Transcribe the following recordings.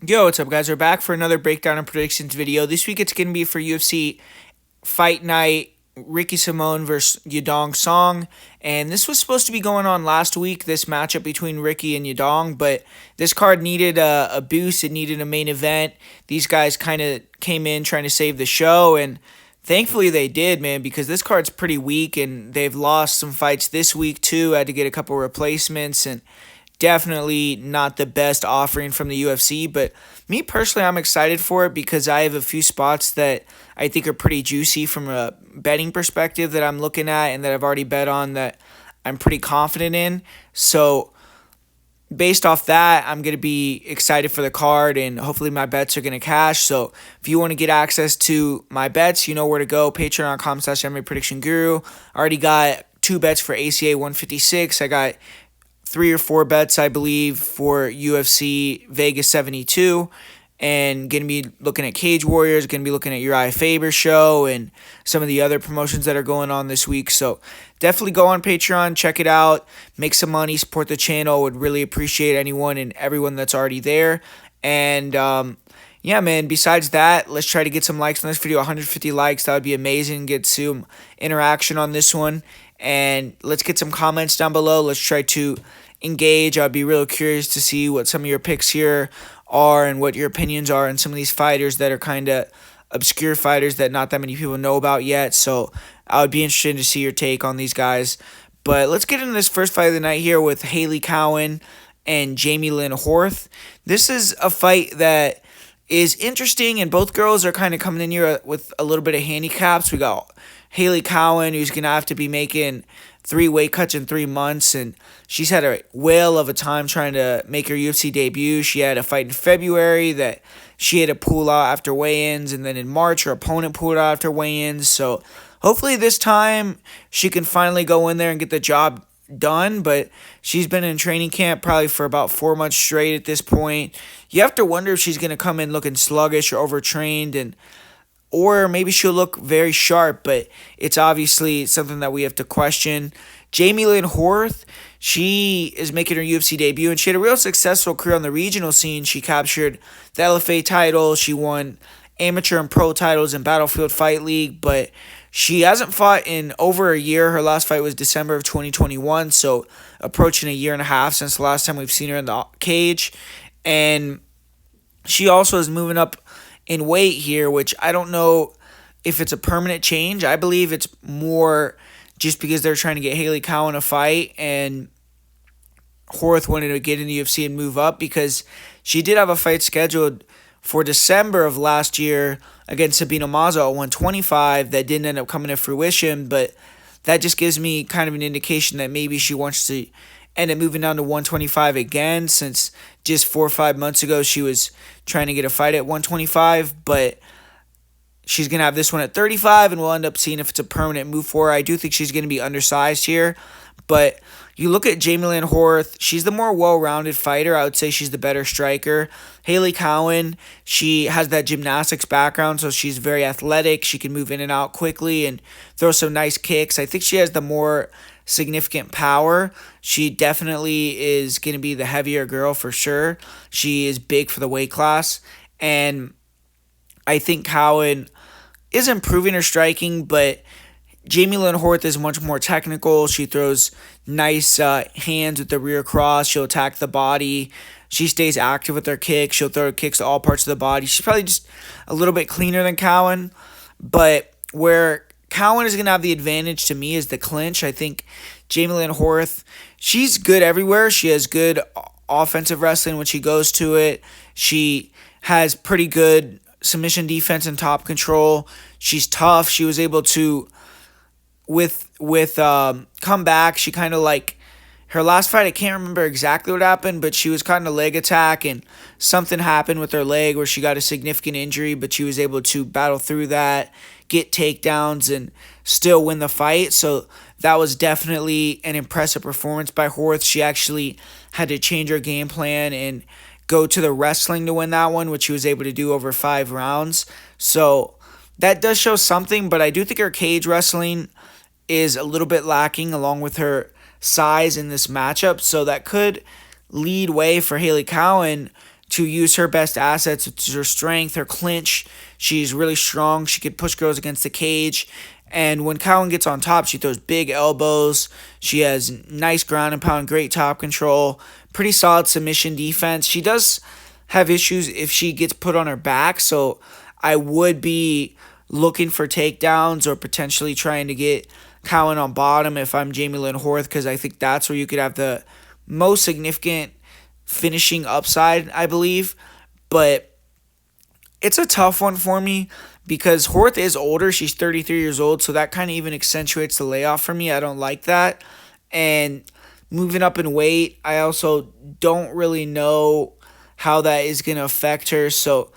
Yo, what's up, guys? We're back for another breakdown and predictions video. This week it's going to be for UFC Fight Night, Ricky Simone versus Yadong Song. And this was supposed to be going on last week, this matchup between Ricky and Yadong, but this card needed a boost. It needed a main event. These guys kind of came in trying to save the show, and thankfully they did, man, because this card's pretty weak, and they've lost some fights this week, too. Had to get a couple replacements, and definitely not the best offering from the UFC, but me personally, I'm excited for it because I have a few spots that I think are pretty juicy from a betting perspective that I'm looking at and that I've already bet on that I'm pretty confident in. So, based off that, I'm going to be excited for the card and hopefully my bets are going to cash. So, if you want to get access to my bets, you know where to go. Patreon.com/MMA Prediction Guru. I already got 2 bets for ACA 156. I got 3 or 4 bets, I believe, for UFC Vegas 72. And going to be looking at Cage Warriors, going to be looking at Uriah Faber show and some of the other promotions that are going on this week. So definitely go on Patreon, check it out, make some money, support the channel. Would really appreciate anyone and everyone that's already there. And yeah, man, besides that, let's try to get some likes on this video. 150 likes, that would be amazing. Get some interaction on this one. And let's get some comments down below. Let's try to engage. I'd be real curious to see what some of your picks here are and what your opinions are on some of these fighters that are kind of obscure fighters that not that many people know about yet. So I would be interested to see your take on these guys. But let's get into this first fight of the night here with Hailey Cowan and Jamey-Lyn Horth. This is a fight that is interesting, and both girls are kind of coming in here with a little bit of handicaps. We got Hailey Cowan, who's going to have to be making 3 weight cuts in 3 months, and she's had a whale of a time trying to make her UFC debut. She had a fight in February that she had to pull out after weigh-ins, and then in March her opponent pulled out after weigh-ins. So hopefully this time she can finally go in there and get the job done, but she's been in training camp probably for about 4 months straight at this point. You have to wonder if she's going to come in looking sluggish or overtrained, and or maybe she'll look very sharp, but it's obviously something that we have to question. Jamey-Lyn Horth, she is making her UFC debut, and she had a real successful career on the regional scene. She captured the LFA title. She won amateur and pro titles in Battlefield Fight League, but she hasn't fought in over a year. Her last fight was December of 2021, so approaching a year and a half since the last time we've seen her in the cage. And she also is moving up in weight here, which I don't know if it's a permanent change. I believe it's more just because they're trying to get Hailey Cowan a fight, and Horth wanted to get in the UFC and move up because she did have a fight scheduled for December of last year against Sabina Mazo at 125 that didn't end up coming to fruition, but that just gives me kind of an indication that maybe she wants to end up moving down to 125 again, since just 4 or 5 months ago she was trying to get a fight at 125, but she's going to have this one at 35, and we'll end up seeing if it's a permanent move for her. I do think she's going to be undersized here, but you look at Jamey-Lyn Horth, she's the more well-rounded fighter. I would say she's the better striker. Hailey Cowan, she has that gymnastics background, so she's very athletic. She can move in and out quickly and throw some nice kicks. I think she has the more significant power. She definitely is going to be the heavier girl for sure. She is big for the weight class, and I think Cowan is improving her striking, but Jamey-Lyn Horth is much more technical. She throws nice hands with the rear cross. She'll attack the body. She stays active with her kicks. She'll throw kicks to all parts of the body. She's probably just a little bit cleaner than Cowan, but where Cowan is going to have the advantage to me is the clinch. I think Jamey-Lyn Horth, she's good everywhere. She has good offensive wrestling when she goes to it. She has pretty good submission defense and top control. She's tough. She was able to, with come back. She kind of like her last fight, I can't remember exactly what happened, but she was caught in a leg attack, and something happened with her leg where she got a significant injury, but she was able to battle through that, get takedowns, and still win the fight. So that was definitely an impressive performance by Horth. She actually had to change her game plan and go to the wrestling to win that one, which she was able to do over 5 rounds. So that does show something, but I do think her cage wrestling is a little bit lacking along with her size in this matchup. So that could lead way for Hailey Cowan to use her best assets, which is her strength, her clinch. She's really strong. She could push girls against the cage. And when Cowan gets on top, she throws big elbows. She has nice ground and pound, great top control, pretty solid submission defense. She does have issues if she gets put on her back, so I would be looking for takedowns or potentially trying to get Cowan on bottom if I'm Jamey-Lyn Horth, because I think that's where you could have the most significant finishing upside, I believe. But it's a tough one for me because Horth is older. She's 33 years old, so that kind of even accentuates the layoff for me. I don't like that. And moving up in weight, I also don't really know how that is going to affect her. So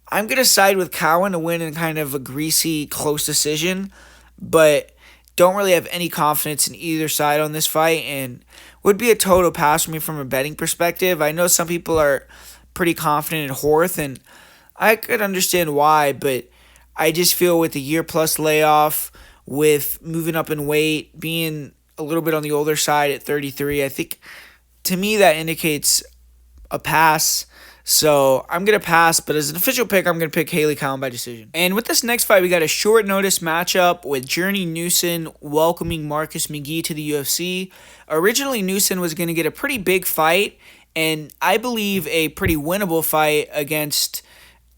I'm going to side with Cowan to win in kind of a greasy, close decision, but don't really have any confidence in either side on this fight, and would be a total pass for me from a betting perspective. I know some people are pretty confident in Horth, and I could understand why, but I just feel with the year-plus layoff, with moving up in weight, being a little bit on the older side at 33, I think to me that indicates a pass. So I'm going to pass, but as an official pick, I'm going to pick Hailey Cowan by decision. And with this next fight, we got a short notice matchup with Newson welcoming Marcus McGhee to the UFC. Originally, Newson was going to get a pretty big fight, and I believe a pretty winnable fight against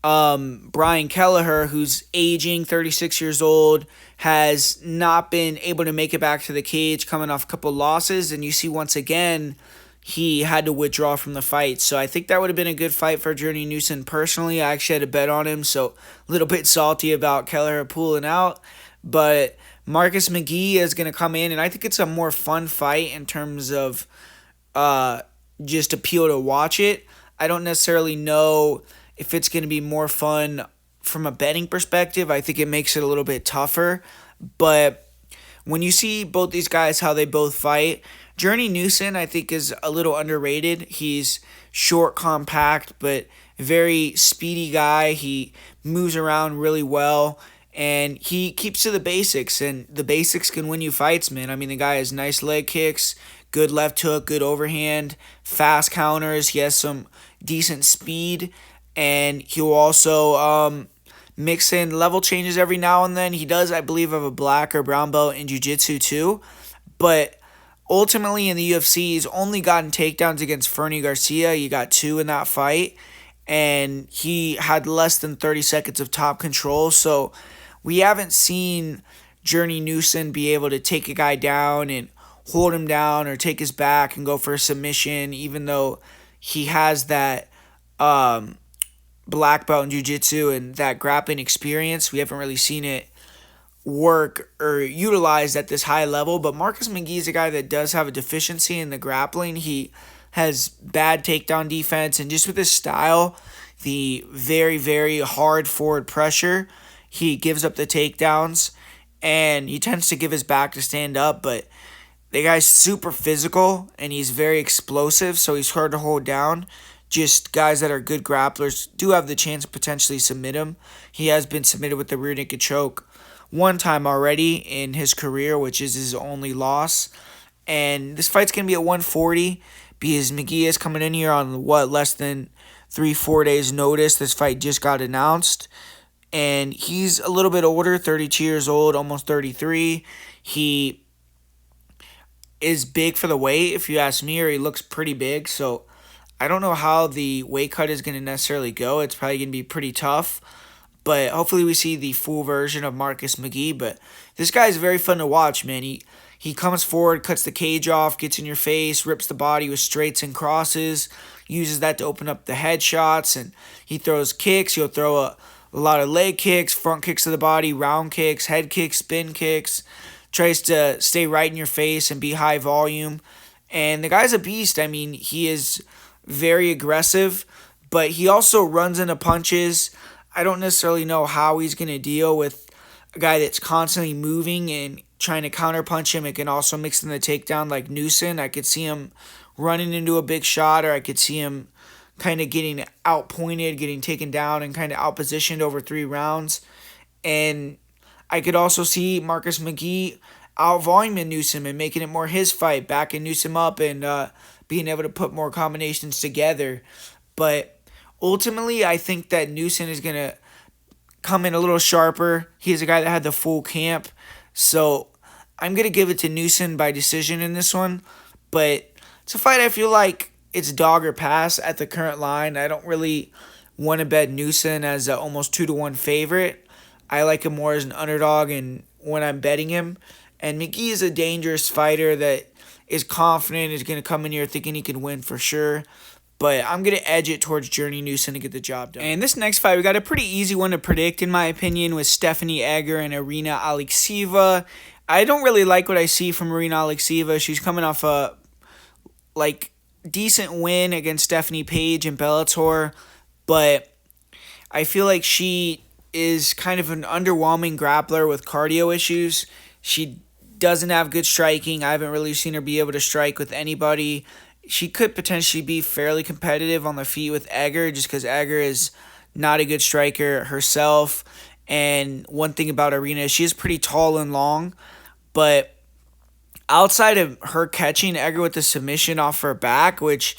Brian Kelleher, who's aging, 36 years old, has not been able to make it back to the cage, coming off a couple losses, and you see once again he had to withdraw from the fight. So I think that would have been a good fight for Newson personally. I actually had a bet on him, so a little bit salty about Kelleher pulling out. But Marcus McGhee is going to come in, and I think it's a more fun fight in terms of just appeal to watch it. I don't necessarily know if it's going to be more fun from a betting perspective. I think it makes it a little bit tougher. But when you see both these guys, how they both fight, Newson, I think, is a little underrated. He's short, compact, but very speedy guy. He moves around really well, and he keeps to the basics, and the basics can win you fights, man. I mean, the guy has nice leg kicks, good left hook, good overhand, fast counters. He has some decent speed, and he'll also mix in level changes every now and then. He does, I believe, have a black or brown belt in jiu-jitsu too, but ultimately, in the UFC, he's only gotten takedowns against Fernie Garcia. He got 2 in that fight, and he had less than 30 seconds of top control. So we haven't seen Newson be able to take a guy down and hold him down or take his back and go for a submission, even though he has that black belt in jiu-jitsu and that grappling experience. We haven't really seen it work or utilized at this high level, but Marcus McGhee is a guy that does have a deficiency in the grappling. He has bad takedown defense, and just with his style, the very, very hard forward pressure, he gives up the takedowns, and he tends to give his back to stand up, but the guy's super physical, and he's very explosive, so he's hard to hold down. Just guys that are good grapplers do have the chance to potentially submit him. He has been submitted with the rear naked choke one time already in his career, which is his only loss. And this fight's going to be at 140 because McGhee is coming in here on, less than 3-4 days notice. This fight just got announced. And he's a little bit older, 32 years old, almost 33. He is big for the weight, if you ask me, or he looks pretty big. So I don't know how the weight cut is going to necessarily go. It's probably going to be pretty tough. But hopefully we see the full version of Marcus McGhee. But this guy is very fun to watch, man. He comes forward, cuts the cage off, gets in your face, rips the body with straights and crosses, uses that to open up the headshots, and he throws kicks. He'll throw a lot of leg kicks, front kicks to the body, round kicks, head kicks, spin kicks. Tries to stay right in your face and be high volume. And the guy's a beast. I mean, he is very aggressive, but he also runs into punches. I don't necessarily know how he's going to deal with a guy that's constantly moving and trying to counterpunch him. It can also mix in the takedown like Newson. I could see him running into a big shot, or I could see him kind of getting outpointed, getting taken down, and kind of outpositioned over 3 rounds. And I could also see Marcus McGhee out-voluming Newson and making it more his fight, backing Newson up and being able to put more combinations together. But ultimately, I think that Newson is going to come in a little sharper. He's a guy that had the full camp. So I'm going to give it to Newson by decision in this one. But it's a fight I feel like it's dog or pass at the current line. I don't really want to bet Newson as an almost 2-1 favorite. I like him more as an underdog and when I'm betting him. And McGhee is a dangerous fighter that is confident, is going to come in here thinking he can win for sure. But I'm going to edge it towards Journey Newson to get the job done. And this next fight, we got a pretty easy one to predict, in my opinion, with Stephanie Egger and Irina Alekseeva. I don't really like what I see from Irina Alekseeva. She's coming off a decent win against Stephanie Page in Bellator, but I feel like she is kind of an underwhelming grappler with cardio issues. She doesn't have good striking. I haven't really seen her be able to strike with anybody. She could potentially be fairly competitive on the feet with Egger just because Egger is not a good striker herself. And one thing about Irina, she is pretty tall and long, but outside of her catching Egger with the submission off her back, which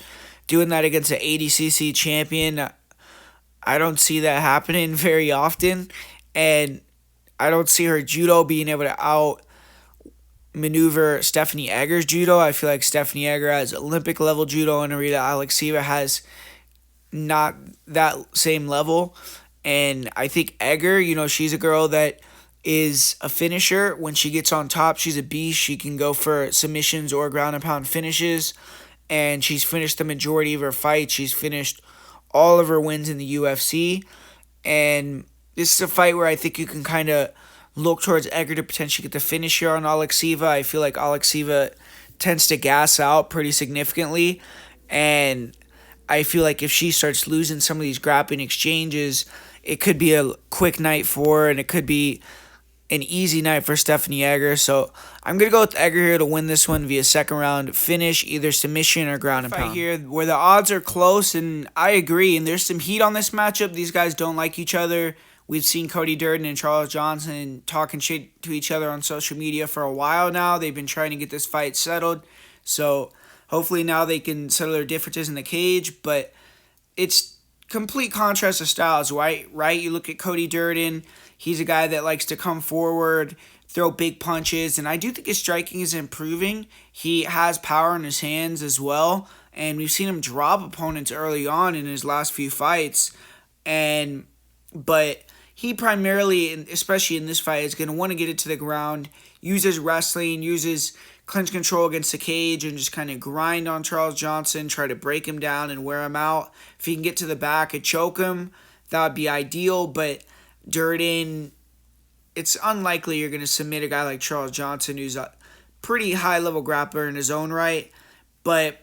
doing that against an ADCC champion, I don't see that happening very often. And I don't see her judo being able to outmaneuver Stephanie Egger's judo. I feel like Stephanie Egger has Olympic level judo and Irina Alekseeva has not that same level. And I think Egger, she's a girl that is a finisher. When she gets on top, she's a beast. She can go for submissions or ground and pound finishes. And she's finished the majority of her fights. She's finished all of her wins in the UFC. And this is a fight where I think you can kind of look towards Egger to potentially get the finish here on Alekseeva. I feel like Alekseeva tends to gas out pretty significantly. And I feel like if she starts losing some of these grappling exchanges, it could be a quick night for her, and it could be an easy night for Stephanie Egger. So I'm going to go with Egger here to win this one via second round finish, either submission or ground and pound. Fight here where the odds are close, and I agree. And there's some heat on this matchup. These guys don't like each other. We've seen Cody Durden and Charles Johnson talking shit to each other on social media for a while now. They've been trying to get this fight settled. So hopefully now they can settle their differences in the cage. But it's complete contrast of styles, right? You look at Cody Durden. He's a guy that likes to come forward, throw big punches, and I do think his striking is improving. He has power in his hands as well, and we've seen him drop opponents early on in his last few fights. But he primarily, especially in this fight, is going to want to get it to the ground, use his wrestling, use his clinch control against the cage, and just kind of grind on Charles Johnson, try to break him down and wear him out. If he can get to the back and choke him, that would be ideal, but Durden, it's unlikely you're going to submit a guy like Charles Johnson, who's a pretty high-level grappler in his own right. But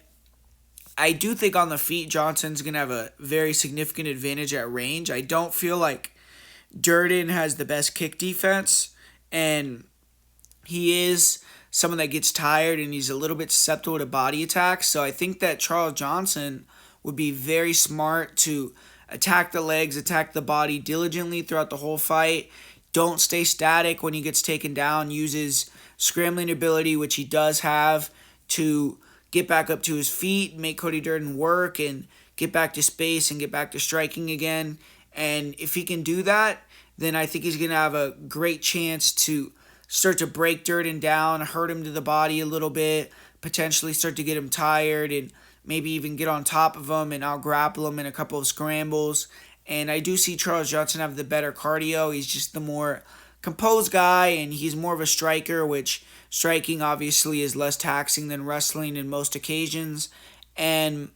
I do think on the feet, Johnson's going to have a very significant advantage at range. I don't feel like Durden has the best kick defense, and he is someone that gets tired, and he's a little bit susceptible to body attacks. So I think that Charles Johnson would be very smart to attack the legs, attack the body diligently throughout the whole fight. Don't stay static when he gets taken down. Use his scrambling ability, which he does have, to get back up to his feet, make Cody Durden work, and get back to space and get back to striking again. And if he can do that, then I think he's going to have a great chance to start to break Durden down, hurt him to the body a little bit, potentially start to get him tired, and maybe even get on top of him and out-grapple him in a couple of scrambles. And I do see Charles Johnson have the better cardio. He's just the more composed guy, and he's more of a striker, which striking obviously is less taxing than wrestling in most occasions. And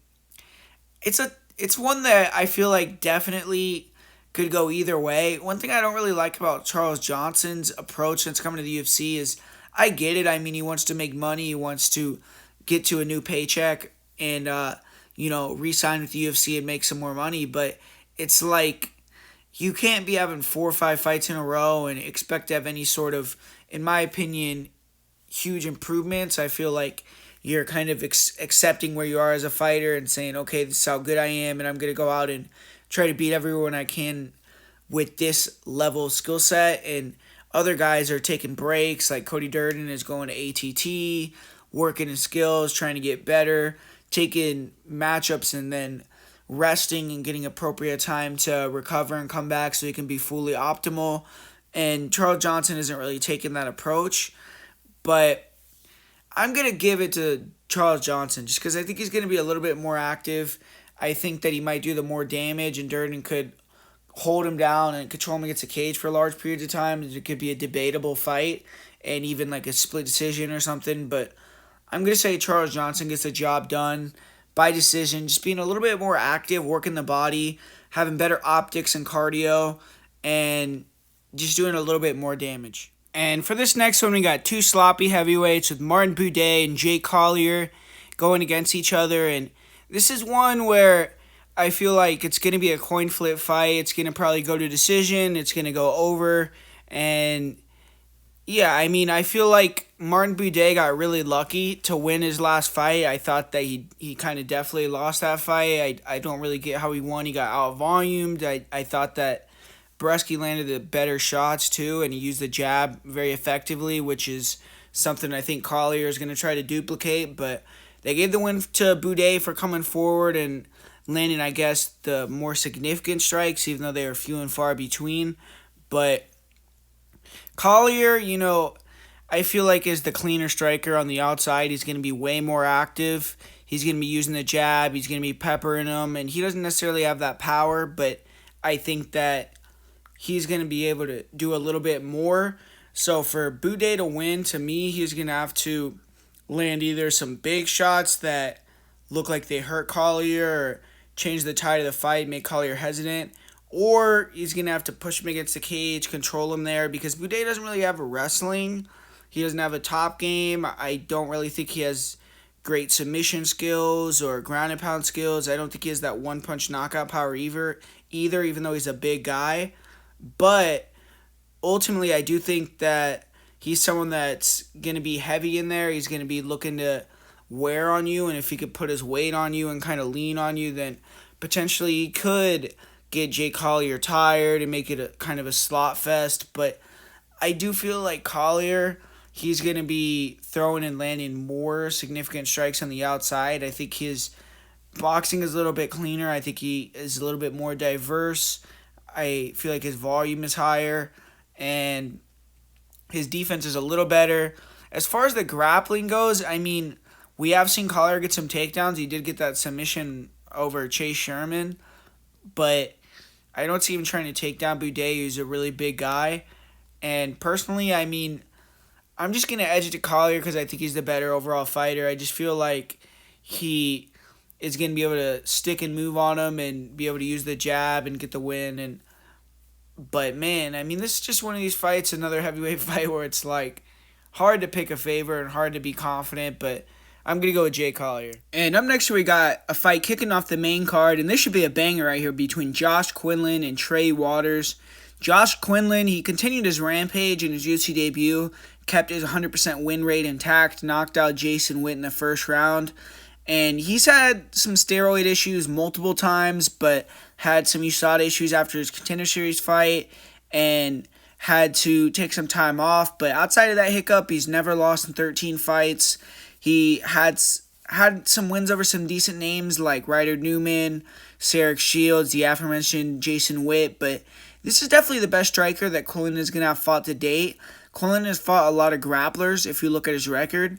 it's one that I feel like definitely could go either way. One thing I don't really like about Charles Johnson's approach since coming to the UFC is, I get it. I mean, he wants to make money. He wants to get to a new paycheck and, re-sign with the UFC and make some more money. But it's like, you can't be having 4 or 5 fights in a row and expect to have any sort of, in my opinion, huge improvements. I feel like you're kind of accepting where you are as a fighter and saying, okay, this is how good I am, and I'm going to go out and try to beat everyone I can with this level of skill set. And other guys are taking breaks, like Cody Durden is going to ATT, working his skills, trying to get better, taking matchups and then resting and getting appropriate time to recover and come back so he can be fully optimal. And Charles Johnson isn't really taking that approach. But I'm going to give it to Charles Johnson just because I think he's going to be a little bit more active. I think that he might do the more damage, and Durden could hold him down and control him against the cage for large periods of time. It could be a debatable fight and even like a split decision or something. But I'm going to say Charles Johnson gets the job done by decision, just being a little bit more active, working the body, having better optics and cardio, and just doing a little bit more damage. And for this next one, we got two sloppy heavyweights with Martin Buday and Jake Collier going against each other. And this is one where I feel like it's going to be a coin flip fight. It's going to probably go to decision. It's going to go over. And yeah, I mean, I feel like Martin Buday got really lucky to win his last fight. I thought that he kind of definitely lost that fight. I don't really get how he won. He got out-volumed. I thought that Borralho landed the better shots too, and he used the jab very effectively, which is something I think Collier is going to try to duplicate. But they gave the win to Buday for coming forward and landing, I guess, the more significant strikes, even though they were few and far between. But Collier, I feel like is the cleaner striker on the outside. He's going to be way more active. He's going to be using the jab. He's going to be peppering him, and he doesn't necessarily have that power, but I think that he's going to be able to do a little bit more. So for Buday to win, to me, he's going to have to land either some big shots that look like they hurt Collier or change the tide of the fight, make Collier hesitant, or he's going to have to push him against the cage, control him there, because Buday doesn't really have a wrestling. He doesn't have a top game. I don't really think he has great submission skills or ground and pound skills. I don't think he has that one-punch knockout power either, even though he's a big guy. But ultimately, I do think that he's someone that's going to be heavy in there. He's going to be looking to wear on you, and if he could put his weight on you and kind of lean on you, then potentially he could get Jake Collier tired and make it a kind of a slot fest. But I do feel like Collier, he's going to be throwing and landing more significant strikes on the outside. I think his boxing is a little bit cleaner. I think he is a little bit more diverse. I feel like his volume is higher, and his defense is a little better. As far as the grappling goes, I mean, we have seen Collier get some takedowns. He did get that submission over Chase Sherman, but I don't see him trying to take down Buday, who's a really big guy. And personally, I mean, I'm just going to edge it to Collier because I think he's the better overall fighter. I just feel like he is going to be able to stick and move on him and be able to use the jab and get the win. But man, I mean, this is just one of these fights, another heavyweight fight where it's like hard to pick a favorite and hard to be confident, but I'm going to go with Jake Collier. And up next, we got a fight kicking off the main card, and this should be a banger right here between Josh Quinlan and Trey Waters. Josh Quinlan, he continued his rampage in his UFC debut, kept his 100% win rate intact, knocked out Jason Witt in the first round. And he's had some steroid issues multiple times, but had some USADA issues after his Contender Series fight and had to take some time off. But outside of that hiccup, he's never lost in 13 fights. He had some wins over some decent names like Ryder Newman, Sarek Shields, the aforementioned Jason Witt. But this is definitely the best striker that Quinlan is going to have fought to date. Quinlan has fought a lot of grapplers if you look at his record.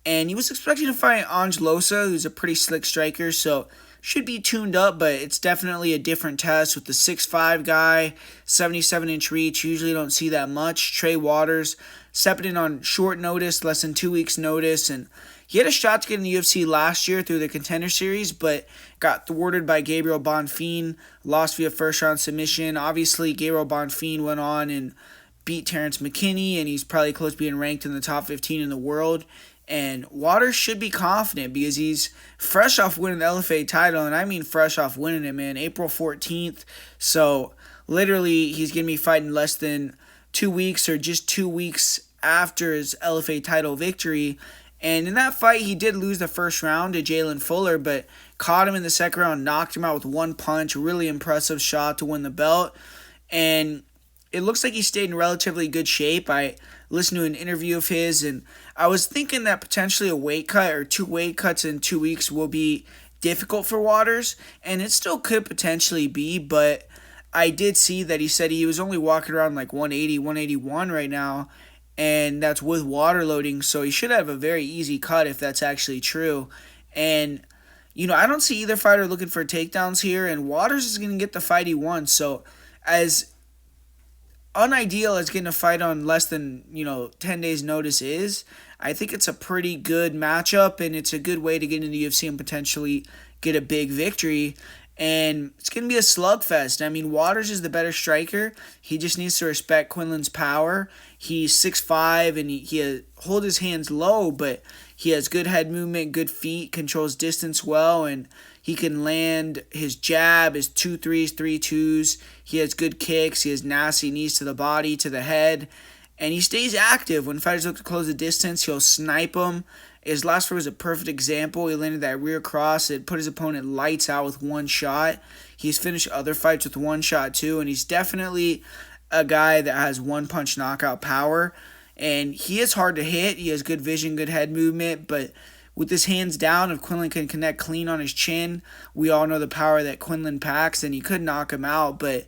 And he was expecting to fight Angelosa, who's a pretty slick striker, so should be tuned up, but it's definitely a different test with the 6'5 guy, 77-inch reach. Usually don't see that much. Trey Waters stepping in on short notice, less than 2 weeks' notice, and he had a shot to get in the UFC last year through the Contender Series, but got thwarted by Gabriel Bonfim, lost via first-round submission. Obviously, Gabriel Bonfim went on and beat Terrence McKinney, and he's probably close to being ranked in the top 15 in the world. And Waters should be confident because he's fresh off winning the LFA title, and I mean fresh off winning it, man, April 14th. So literally he's going to be fighting less than 2 weeks or just 2 weeks after his LFA title victory. And in that fight, he did lose the first round to Jalen Fuller, but caught him in the second round, knocked him out with one punch, really impressive shot to win the belt. And it looks like he stayed in relatively good shape. I listened to an interview of his, and I was thinking that potentially a weight cut or 2 weight cuts in 2 weeks will be difficult for Waters, and it still could potentially be, but I did see that he said he was only walking around like 180, 181 right now, and that's with water loading, so he should have a very easy cut if that's actually true. And, I don't see either fighter looking for takedowns here, and Waters is going to get the fight he wants, so as unideal as getting a fight on less than 10 days notice is, I think it's a pretty good matchup, and it's a good way to get into the UFC and potentially get a big victory. And it's going to be a slugfest. I mean, Waters is the better striker. He just needs to respect Quinlan's power. He's 6'5", and he hold his hands low, but he has good head movement, good feet, controls distance well, and he can land his jab, his 2-3s, 3-2s. He has good kicks. He has nasty knees to the body, to the head. And he stays active. When fighters look to close the distance, he'll snipe them. His last fight was a perfect example. He landed that rear cross. It put his opponent lights out with one shot. He's finished other fights with one shot too, and he's definitely a guy that has one-punch knockout power. And he is hard to hit. He has good vision, good head movement, but with his hands down, if Quinlan can connect clean on his chin, we all know the power that Quinlan packs, and he could knock him out. But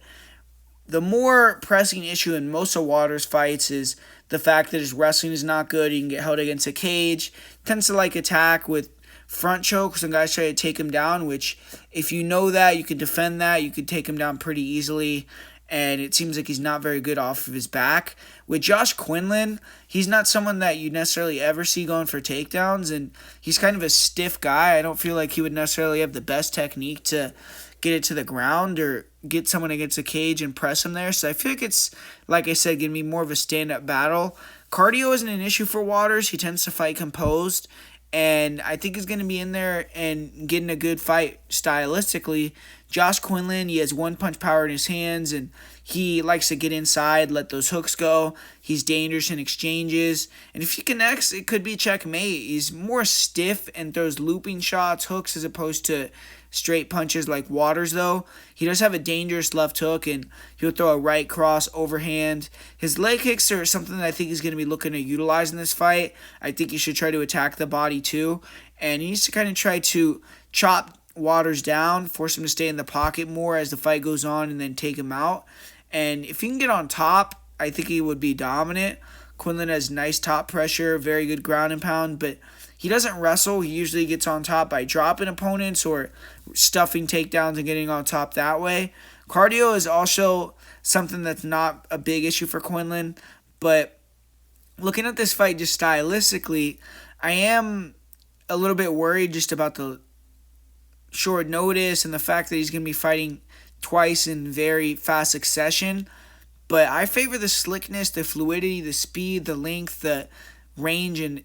the more pressing issue in most of Waters' fights is the fact that his wrestling is not good. He can get held against a cage. Tends to attack with front chokes, and guys try to take him down, which if you know that, you can defend that. You could take him down pretty easily, and it seems like he's not very good off of his back. With Josh Quinlan, he's not someone that you necessarily ever see going for takedowns, and he's kind of a stiff guy. I don't feel like he would necessarily have the best technique to get it to the ground or get someone against a cage and press him there. So I feel like it's, like I said, going to be more of a stand-up battle. Cardio isn't an issue for Waters. He tends to fight composed, and I think he's going to be in there and getting a good fight stylistically. Josh Quinlan, he has one-punch power in his hands, and he likes to get inside, let those hooks go. He's dangerous in exchanges, and if he connects, it could be checkmate. He's more stiff and throws looping shots, hooks, as opposed to straight punches like Waters, though. He does have a dangerous left hook, and he'll throw a right cross overhand. His leg kicks are something that I think he's going to be looking to utilize in this fight. I think he should try to attack the body, too, and he needs to kind of try to chop Waters down, force him to stay in the pocket more as the fight goes on, and then take him out. And if he can get on top, I think he would be dominant. Quinlan has nice top pressure, very good ground and pound, but he doesn't wrestle. He usually gets on top by dropping opponents or stuffing takedowns and getting on top that way. Cardio is also something that's not a big issue for Quinlan, but looking at this fight just stylistically, I am a little bit worried just about the short notice and the fact that he's going to be fighting twice in very fast succession. But I favor the slickness, the fluidity, the speed, the length, the range, and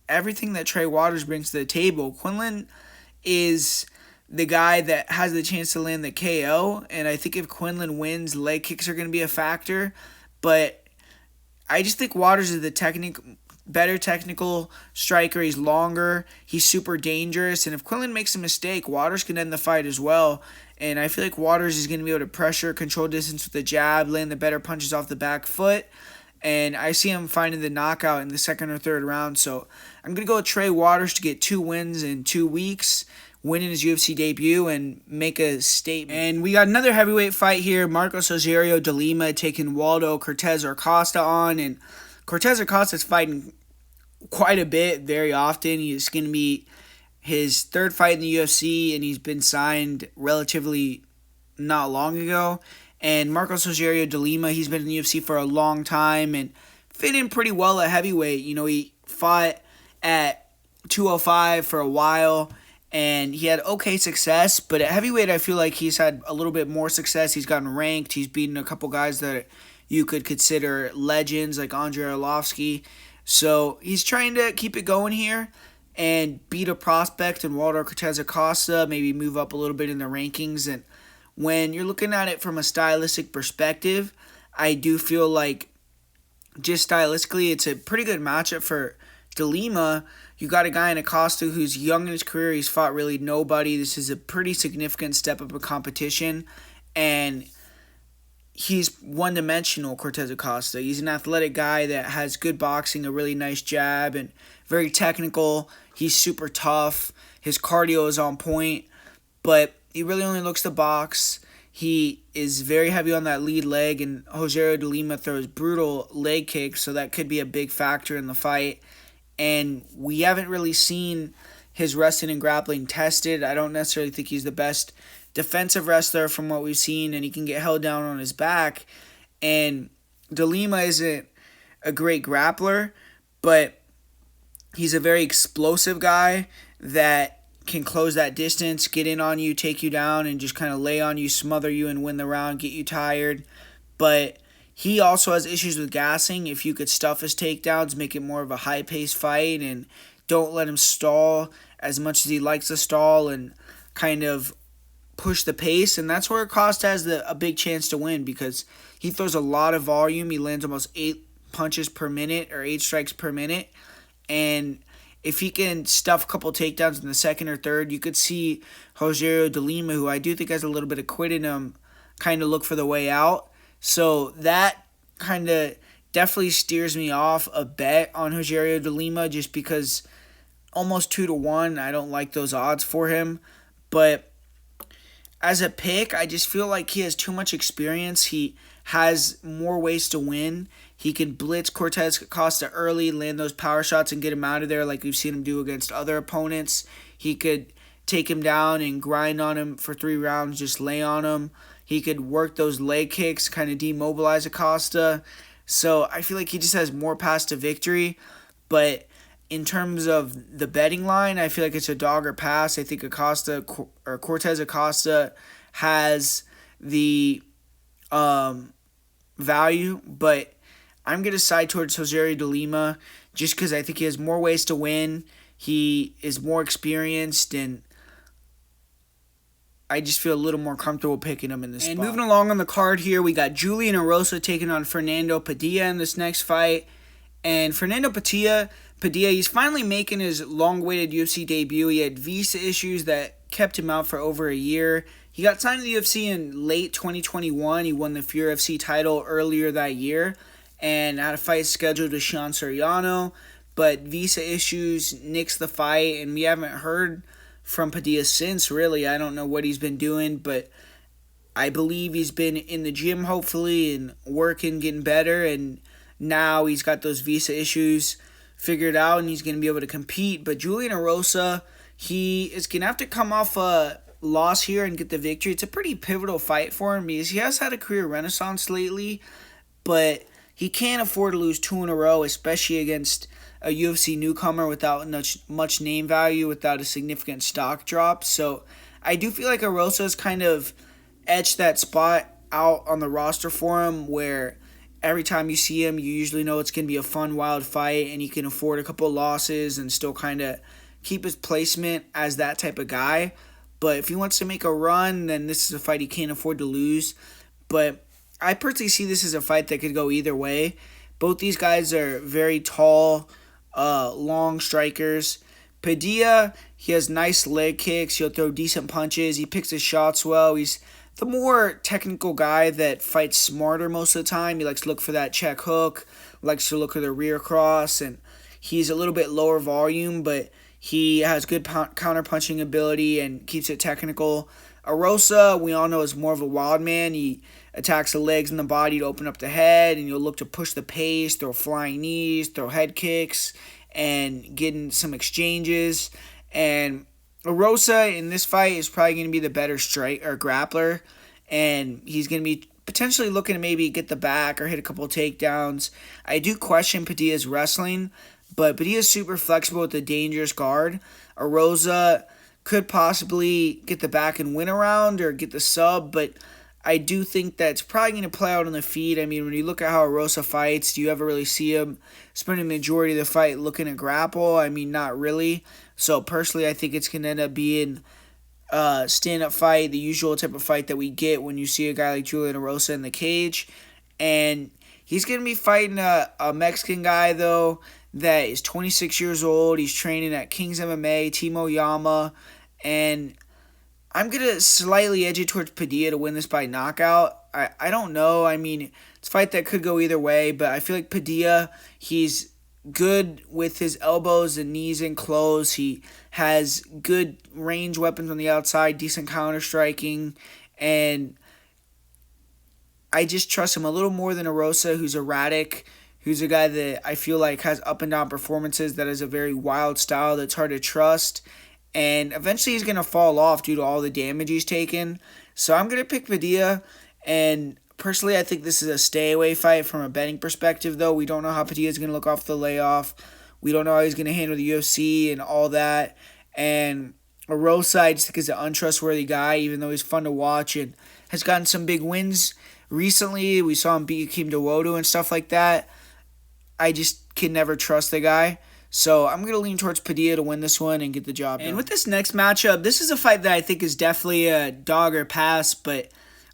everything that Trey Waters brings to the table. Quinlan is the guy that has the chance to land the KO, and I think if Quinlan wins, leg kicks are going to be a factor. But I just think Waters is the better technical striker. He's longer. He's super dangerous. And if Quinlan makes a mistake, Waters can end the fight as well. And I feel like Waters is going to be able to pressure, control distance with the jab, land the better punches off the back foot. And I see him finding the knockout in the second or third round. So I'm going to go with Trey Waters to get 2 wins in 2 weeks, win in his UFC debut, and make a statement. And we got another heavyweight fight here. Rogerio de Lima taking Waldo Cortes-Acosta on. And Cortes-Acosta is fighting quite a bit, very often. He's going to be his 3rd fight in the UFC, and he's been signed relatively not long ago. And Rogerio de Lima, he's been in the UFC for a long time and fit in pretty well at heavyweight. He fought at 205 for a while, and he had okay success. But at heavyweight, I feel like he's had a little bit more success. He's gotten ranked. He's beaten a couple guys that you could consider legends, like Andrei Arlovsky. So he's trying to keep it going here and beat a prospect in Waldo Cortes-Acosta, maybe move up a little bit in the rankings. And when you're looking at it from a stylistic perspective, I do feel like just stylistically it's a pretty good matchup for De Lima. You got a guy in Acosta who's young in his career. He's fought really nobody. This is a pretty significant step up of competition. And he's one-dimensional, Cortes-Acosta. He's an athletic guy that has good boxing, a really nice jab, and very technical. He's super tough. His cardio is on point, but he really only looks to box. He is very heavy on that lead leg, and Rogerio de Lima throws brutal leg kicks, so that could be a big factor in the fight. And we haven't really seen his wrestling and grappling tested. I don't necessarily think he's the best defensive wrestler from what we've seen, and he can get held down on his back. And De Lima isn't a great grappler, but he's a very explosive guy that can close that distance, get in on you, take you down, and just kind of lay on you, smother you, and win the round, get you tired. But he also has issues with gassing. If you could stuff his takedowns, make it more of a high-paced fight, and don't let him stall as much as he likes to stall, and kind of push the pace. And that's where Acosta has a big chance to win, because he throws a lot of volume. He lands almost 8 punches per minute, or 8 strikes per minute. And if he can stuff a couple takedowns in the second or third, you could see Rogerio de Lima, who I do think has a little bit of quit in him, kind of look for the way out. So that kind of definitely steers me off a bet on Rogerio de Lima, just because almost 2-1, I don't like those odds for him. But as a pick, I just feel like he has too much experience. He has more ways to win. He can blitz Cortes-Acosta early, land those power shots, and get him out of there like we've seen him do against other opponents. He could take him down and grind on him for 3 rounds, just lay on him. He could work those leg kicks, kind of demobilize Acosta. So I feel like he just has more paths to victory. But in terms of the betting line, I feel like it's a dog or pass. I think Cortes-Acosta has the value, but I'm going to side towards Rogerio de Lima just because I think he has more ways to win. He is more experienced, and I just feel a little more comfortable picking him in this spot. And moving along on the card here, we got Julian Erosa taking on Fernando Padilla in this next fight. And Fernando Padilla, he's finally making his long-awaited UFC debut. He had visa issues that kept him out for over a year. He got signed to the UFC in late 2021. He won the Vieira UFC title earlier that year and had a fight scheduled with Sean Soriano, but visa issues nixed the fight, and we haven't heard from Padilla since, really. I don't know what he's been doing, but I believe he's been in the gym, hopefully, and working, getting better, and now he's got those visa issues figured out, and he's going to be able to compete. But Julian Erosa, he is going to have to come off a loss here and get the victory. It's a pretty pivotal fight for him because he has had a career renaissance lately, but he can't afford to lose 2 in a row, especially against a UFC newcomer without much name value, without a significant stock drop. So I do feel like Erosa's kind of etched that spot out on the roster for him, where every time you see him, you usually know it's going to be a fun, wild fight, and he can afford a couple of losses and still kind of keep his placement as that type of guy. But if he wants to make a run, then this is a fight he can't afford to lose. But I personally see this as a fight that could go either way. Both these guys are very tall, long strikers. Padilla, he has nice leg kicks. He'll throw decent punches. He picks his shots well. He's the more technical guy that fights smarter most of the time. He likes to look for that check hook, likes to look for the rear cross, and he's a little bit lower volume, but he has good counter-punching ability and keeps it technical. Erosa, we all know, is more of a wild man. He attacks the legs and the body to open up the head, and you'll look to push the pace, throw flying knees, throw head kicks, and get in some exchanges. And Erosa in this fight is probably going to be the better grappler, and he's going to be potentially looking to maybe get the back or hit a couple takedowns. I do question Padilla's wrestling, but Padilla's super flexible with a dangerous guard. Erosa could possibly get the back and win a round or get the sub, but I do think that's probably going to play out on the feet. I mean, when you look at how Erosa fights, do you ever really see him spending the majority of the fight looking to grapple? I mean, not really. So personally, I think it's going to end up being a stand-up fight, the usual type of fight that we get when you see a guy like Julian Erosa in the cage. And he's going to be fighting a Mexican guy, though, that is 26 years old. He's training at King's MMA, Timo Yama, and I'm going to slightly edge it towards Padilla to win this by knockout. I don't know. I mean, it's a fight that could go either way, but I feel like Padilla, he's good with his elbows and knees in close. He has good range weapons on the outside, decent counter striking, and I just trust him a little more than Erosa, who's erratic, who's a guy that I feel like has up and down performances, that has a very wild style that's hard to trust, and eventually he's going to fall off due to all the damage he's taken. So I'm going to pick Padilla, and personally I think this is a stay-away fight from a betting perspective, though. We don't know how Padilla is going to look off the layoff. We don't know how he's going to handle the UFC and all that. And Erosa, I just think, is an untrustworthy guy, even though he's fun to watch and has gotten some big wins recently. We saw him beat Akeem Dawodu and stuff like that. I just can never trust the guy. So I'm going to lean towards Padilla to win this one and get the job done. And with this next matchup, this is a fight that I think is definitely a dog or pass, but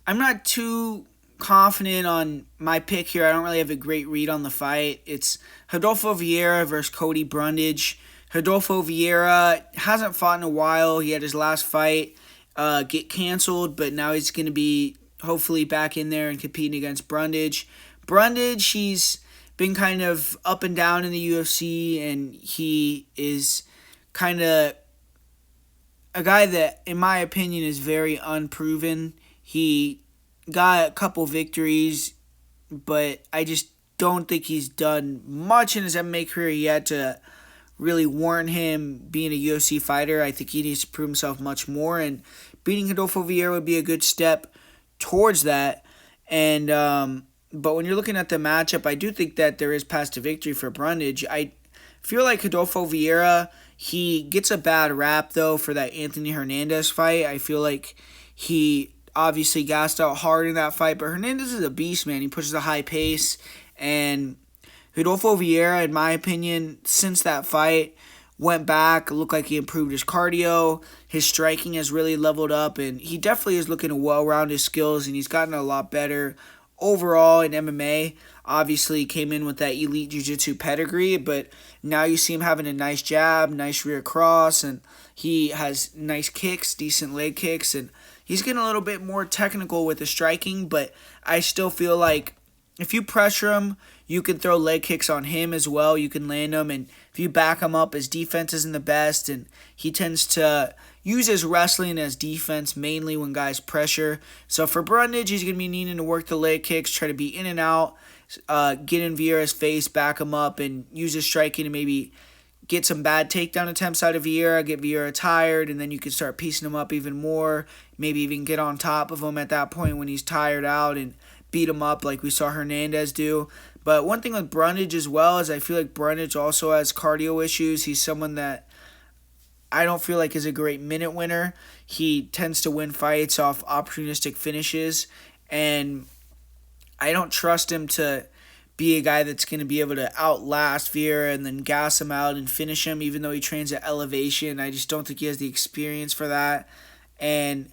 I'm not too confident on my pick here. I don't really have a great read on the fight. It's Rodolfo Vieira versus Cody Brundage. Rodolfo Vieira hasn't fought in a while. He had his last fight get canceled, but now he's going to be hopefully back in there and competing against Brundage. Brundage, he's been kind of up and down in the UFC, and he is kind of a guy that, in my opinion, is very unproven. He got a couple victories, but I just don't think he's done much in his MMA career yet to really warrant him being a UFC fighter. I think he needs to prove himself much more, and beating Rodolfo Vieira would be a good step towards that. And but when you're looking at the matchup, I do think that there is path to victory for Brundage. I feel like Rodolfo Vieira, he gets a bad rap, though, for that Anthony Hernandez fight. I feel like he obviously gassed out hard in that fight, but Hernandez is a beast, man. He pushes a high pace, and Rodolfo Vieira, in my opinion, since that fight, went back, looked like he improved his cardio, his striking has really leveled up, and he definitely is looking to well-round his skills, and he's gotten a lot better overall in MMA. Obviously came in with that elite jiu-jitsu pedigree, but now you see him having a nice jab, nice rear cross, and he has nice kicks, decent leg kicks, and he's getting a little bit more technical with the striking, but I still feel like if you pressure him, you can throw leg kicks on him as well. You can land them, and if you back him up, his defense isn't the best, and he tends to use his wrestling as defense mainly when guys pressure. So for Brundage, he's going to be needing to work the leg kicks, try to be in and out, get in Vieira's face, back him up, and use his striking to maybe get some bad takedown attempts out of Vieira, get Vieira tired, and then you can start piecing him up even more, maybe even get on top of him at that point when he's tired out and beat him up like we saw Hernandez do. But one thing with Brundage as well is I feel like Brundage also has cardio issues. He's someone that I don't feel like is a great minute winner. He tends to win fights off opportunistic finishes, and I don't trust him to be a guy that's going to be able to outlast Vieira and then gas him out and finish him, even though he trains at elevation. I just don't think he has the experience for that. And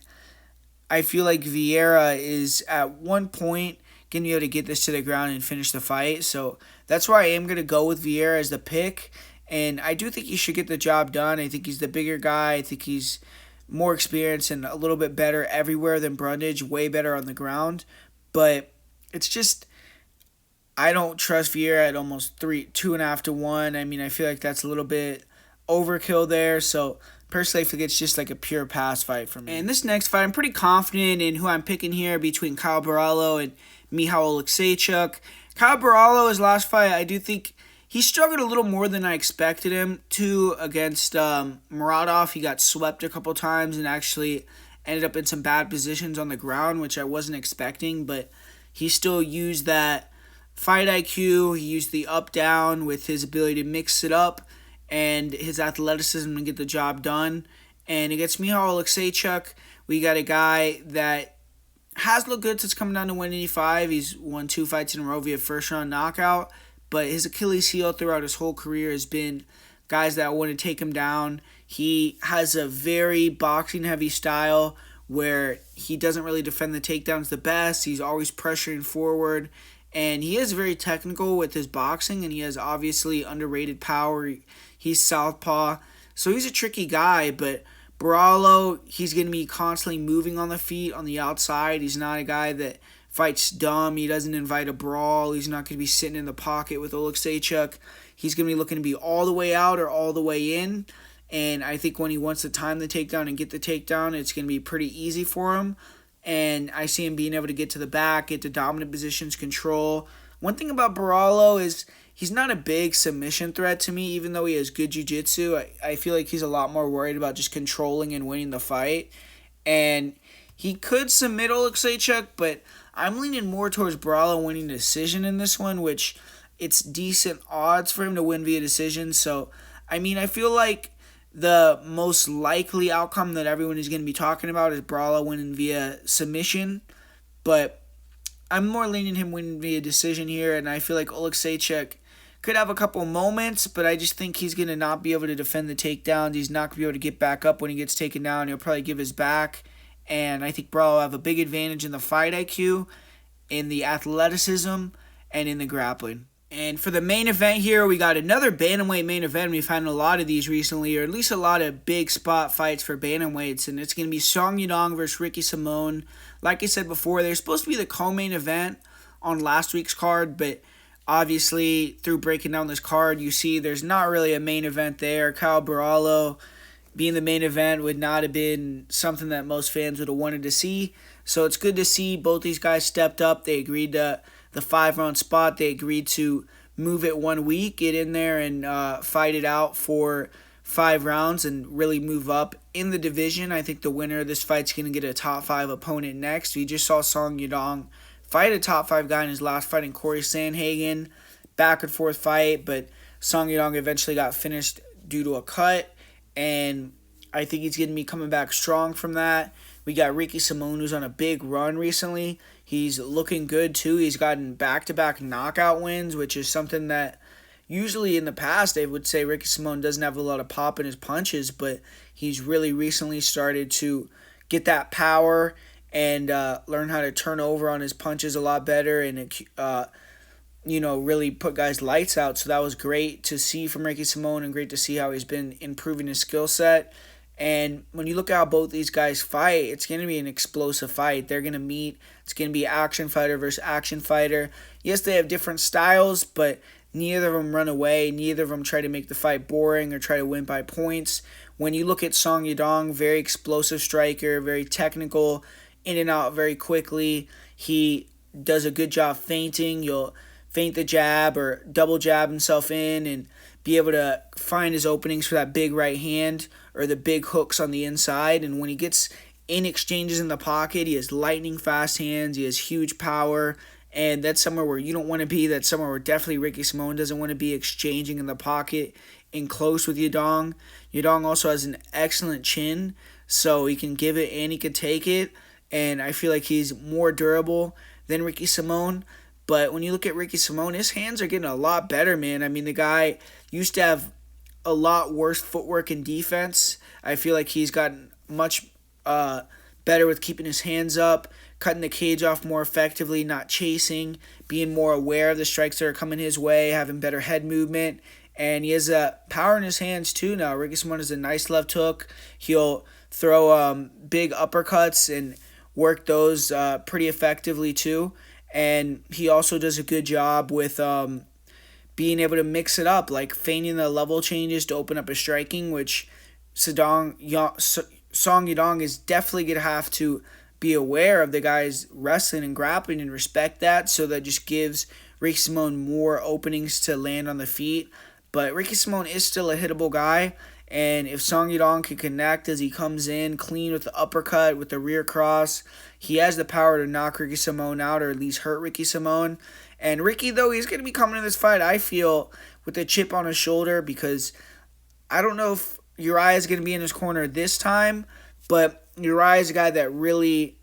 I feel like Vieira is at one point going to be able to get this to the ground and finish the fight. So that's why I am going to go with Vieira as the pick. And I do think he should get the job done. I think he's the bigger guy. I think he's more experienced and a little bit better everywhere than Brundage, way better on the ground. But it's just, I don't trust Vieira at almost 2.5 to 1. I mean, I feel like that's a little bit overkill there. So personally, I think it's just like a pure pass fight for me. And this next fight, I'm pretty confident in who I'm picking here between Caio Borralho and Michal Oleksiejczuk. Caio Borralho, his last fight, I do think he struggled a little more than I expected him to against Muradov. He got swept a couple times and actually ended up in some bad positions on the ground, which I wasn't expecting, but he still used that fight IQ. He used the up-down with his ability to mix it up and his athleticism to get the job done. And against Michal Oleksiejczuk, we got a guy that has looked good since coming down to 185. He's won 2 fights in a row via first-round knockout, but his Achilles heel throughout his whole career has been guys that want to take him down. He has a very boxing-heavy style where he doesn't really defend the takedowns the best. He's always pressuring forward, and he is very technical with his boxing, and he has obviously underrated power. He's southpaw, so he's a tricky guy, but Borralho, he's going to be constantly moving on the feet on the outside. He's not a guy that fights dumb. He doesn't invite a brawl. He's not going to be sitting in the pocket with Oleksiejczuk. He's going to be looking to be all the way out or all the way in. And I think when he wants to time the takedown and get the takedown, it's going to be pretty easy for him. And I see him being able to get to the back, get to dominant positions, control. One thing about Borralho is he's not a big submission threat to me, even though he has good jiu-jitsu. I feel like he's a lot more worried about just controlling and winning the fight. And he could submit Oleksiejczuk, but I'm leaning more towards Borralho winning a decision in this one, which it's decent odds for him to win via decision. So, I mean, I feel like the most likely outcome that everyone is going to be talking about is Borralho winning via submission, but I'm more leaning him winning via decision here, and I feel like Oleksiejczuk could have a couple moments, but I just think he's going to not be able to defend the takedowns. He's not going to be able to get back up when he gets taken down. He'll probably give his back, and I think Borralho will have a big advantage in the fight IQ, in the athleticism, and in the grappling. And for the main event here, we got another bantamweight main event. We've had a lot of these recently, or at least a lot of big spot fights for bantamweights, and it's going to be Song Yadong versus Ricky Simón. Like I said before, they're supposed to be the co-main event on last week's card, but obviously through breaking down this card, you see there's not really a main event there. Caio Borralho being the main event would not have been something that most fans would have wanted to see. So it's good to see both these guys stepped up. They agreed to the 5-round spot. They agreed to move it 1 week, get in there and fight it out for 5 rounds and really move up in the division. I think the winner of this fight's going to get a top 5 opponent next. We just saw Song Yadong fight a top 5 guy in his last fight in Corey Sandhagen. Back and forth fight, but Song Yadong eventually got finished due to a cut, and I think he's going to be coming back strong from that. We got Ricky Simón, who's on a big run recently. He's looking good, too. He's gotten back-to-back knockout wins, which is something that usually in the past they would say Ricky Simón doesn't have a lot of pop in his punches, but he's really recently started to get that power and learn how to turn over on his punches a lot better and, really put guys' lights out. So that was great to see from Ricky Simón and great to see how he's been improving his skill set. And when you look at how both these guys fight, it's going to be an explosive fight. They're going to meet. It's going to be action fighter versus action fighter. Yes, they have different styles, but neither of them run away. Neither of them try to make the fight boring or try to win by points. When you look at Song Yadong, very explosive striker, very technical, in and out very quickly. He does a good job feinting. You'll feint the jab or double jab himself in and be able to find his openings for that big right hand or the big hooks on the inside. And when he gets in exchanges in the pocket, he has lightning fast hands. He has huge power. And that's somewhere where you don't want to be. That's somewhere where definitely Ricky Simón doesn't want to be, exchanging in the pocket in close with Yadong. Yadong also has an excellent chin, so he can give it and he can take it. And I feel like he's more durable than Ricky Simón. But when you look at Ricky Simón, his hands are getting a lot better, man. I mean, the guy used to have a lot worse footwork and defense. I feel like he's gotten much better with keeping his hands up, cutting the cage off more effectively, not chasing, being more aware of the strikes that are coming his way, having better head movement. And he has power in his hands too now. Ricky Simón has a nice left hook. He'll throw big uppercuts and work those pretty effectively too. And he also does a good job with being able to mix it up, like feigning the level changes to open up his striking, which Song Yadong is definitely going to have to be aware of the guys wrestling and grappling and respect that, so that just gives Ricky Simón more openings to land on the feet. But Ricky Simón is still a hittable guy, and if Song Yadong can connect as he comes in clean with the uppercut, with the rear cross, he has the power to knock Ricky Simón out or at least hurt Ricky Simón. And Ricky, though, he's going to be coming in this fight, I feel, with a chip on his shoulder, because I don't know if Uriah is going to be in his corner this time, but Uriah is a guy that really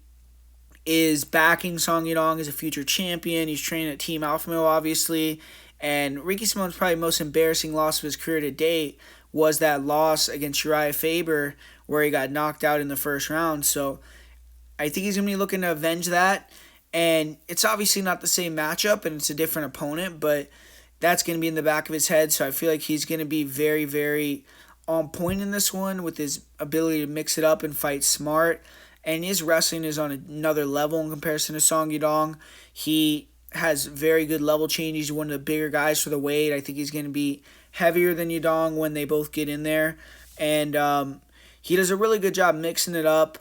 is backing Song Yadong as a future champion. He's training at Team Alpha Male, obviously. And Ricky Simón's probably most embarrassing loss of his career to date was that loss against Uriah Faber, where he got knocked out in the first round. So I think he's going to be looking to avenge that. And it's obviously not the same matchup, and it's a different opponent, but that's going to be in the back of his head. So I feel like he's going to be very, very on point in this one with his ability to mix it up and fight smart. and his wrestling is on another level in comparison to Song Yadong. He has very good level change. He's one of the bigger guys for the weight. I think he's going to be heavier than Yadong when they both get in there. And he does a really good job mixing it up,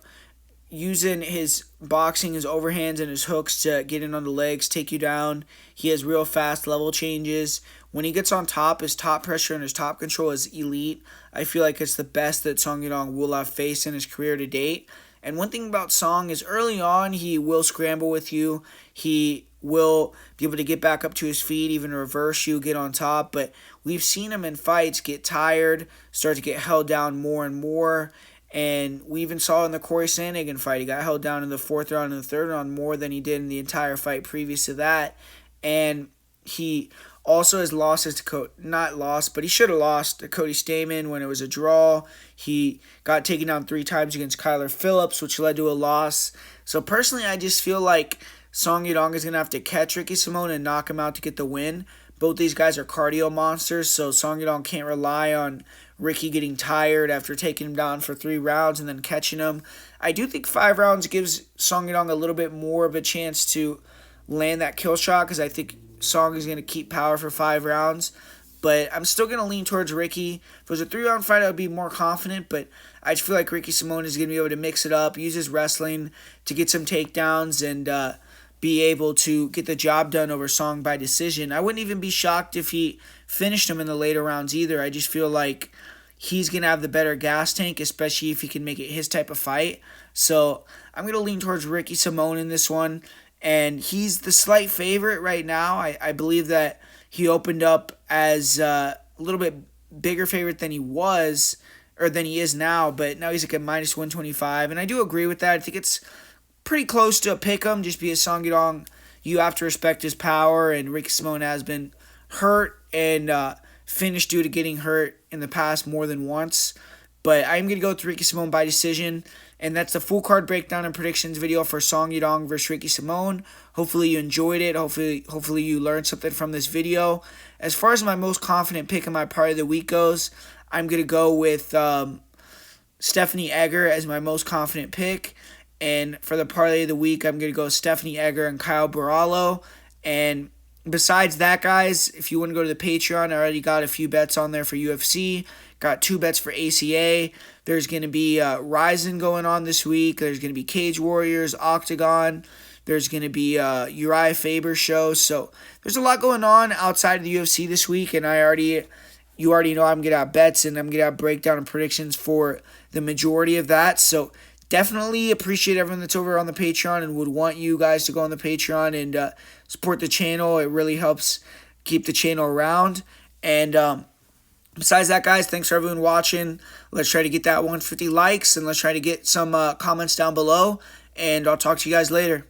using his boxing, his overhands, and his hooks to get in on the legs, take you down. He has real fast level changes. When he gets on top, his top pressure and his top control is elite. I feel like it's the best that Song Yadong will have faced in his career to date. And one thing about Song is early on, he will scramble with you. He will be able to get back up to his feet, even reverse you, get on top. But we've seen him in fights get tired, start to get held down more and more. And we even saw in the Corey Sandhagen fight, he got held down in the 4th round and the 3rd round more than he did in the entire fight previous to that. And he also has lost his not lost, but he should have lost to Cody Stamann when it was a draw. He got taken down 3 times against Kyler Phillips, which led to a loss. So personally, I just feel like Song Yadong is going to have to catch Ricky Simón and knock him out to get the win. Both these guys are cardio monsters, so Song Yadong can't rely on Ricky getting tired after taking him down for 3 rounds and then catching him. I do think 5 rounds gives Song Yadong a little bit more of a chance to land that kill shot, because I think Song is going to keep power for 5 rounds. But I'm still going to lean towards Ricky. If it was a 3-round fight, I would be more confident, but I just feel like Ricky Simón is going to be able to mix it up, use his wrestling to get some takedowns, and be able to get the job done over Song by decision. I wouldn't even be shocked if he finished him in the later rounds either. I just feel like he's going to have the better gas tank, especially if he can make it his type of fight. So I'm going to lean towards Ricky Simón in this one. And he's the slight favorite right now. I believe that he opened up as a little bit bigger favorite than he was, or than he is now. But now he's like a minus 125. And I do agree with that. I think it's pretty close to a pick 'em, just because Song Yadong, you have to respect his power, and Ricky Simón has been hurt and finished due to getting hurt in the past more than once. But I'm going to go with Ricky Simón by decision. And that's the full card breakdown and predictions video for Song Yadong versus Ricky Simón. Hopefully you enjoyed it. Hopefully you learned something from this video. As far as my most confident pick in my parlay of the week goes, I'm going to go with Stephanie Egger as my most confident pick. And for the parlay of the week, I'm going to go Stephanie Egger and Caio Borralho. And besides that, guys, if you want to go to the Patreon, I already got a few bets on there for UFC. Got 2 bets for ACA. There's going to be Ryzen going on this week. There's going to be Cage Warriors, Octagon. There's going to be Uriah Faber show. So there's a lot going on outside of the UFC this week, and you already know I'm going to have bets, and I'm going to have breakdown and predictions for the majority of that. So definitely appreciate everyone that's over on the Patreon, and would want you guys to go on the Patreon and support the channel. It really helps keep the channel around. And besides that, guys, thanks for everyone watching. Let's try to get that 150 likes, and let's try to get some comments down below. And I'll talk to you guys later.